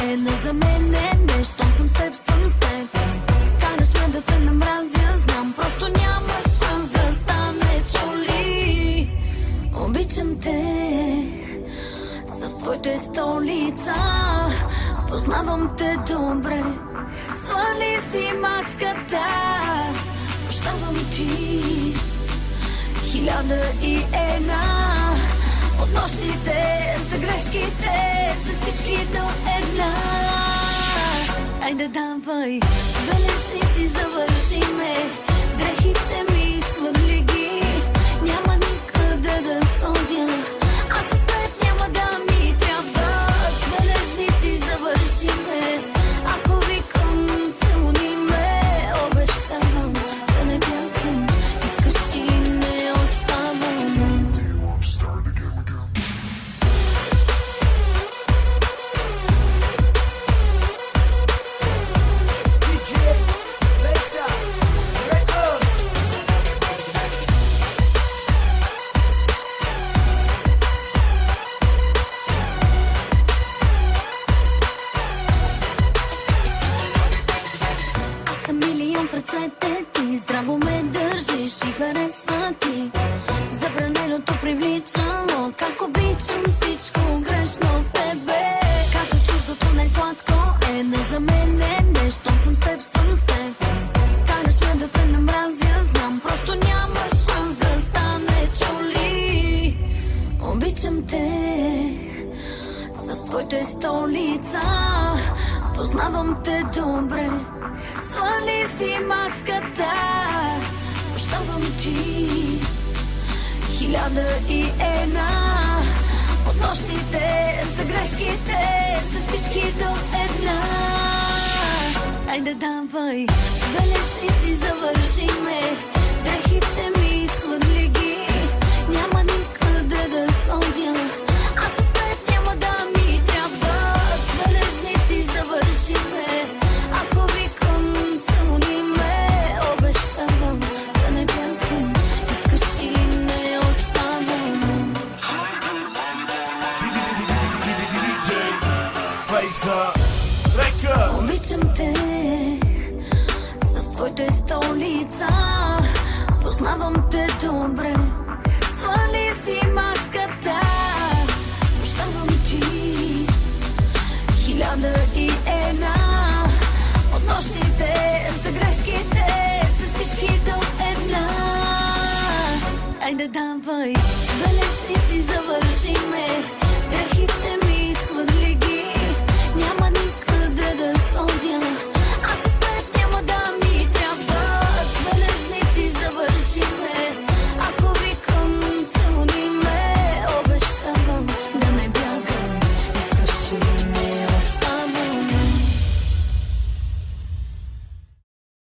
не за мене, не щом съм с теб, съм с теб. Канеш ме да те намразя, знам, просто няма шанс да стане, чули. Обичам те с твоите столица, познавам те добре. Свали си маската, прощавам ти 1001 от нощите, за грешките, за всички до една. Айде давай, с белесници завършиме, дрехите ми изхвърли ги, няма никъде да ходя, а с теб няма да ми трябва. С белесници завършиме, ако викам целуни ме, обещавам да не бягам, искаш ти не оставам. Аз съм милион в ръцете ти, здраво ме държиш и харесва ти. Забраненото привличало, как обичам всичко грешно в тебе. Казва чуждото най-сладко не за мене, не щом съм с теб, съм с теб. Канеш ме да те намразя, знам, просто няма шанс да стане, чули. Обичам те с твоите столица, познавам те добре. Свали си маската, прощавам ти 1001 от нощите, за грешките, за всички до една. Айде давай, с белесници завършиме, дрехите ми изхвърли ги, няма никъде да ходя, а с теб няма да ми трябва. С белесници завършиме, ако викам целуни ме, обещавам да не бягам, искаш ти не оставам. Обичам те с твоите столица, познавам те добре. Свали си маската, прощавам ти 1001 от нощите, за грешките, за всички до една. Айде давай, с белесници завършиме, дрехите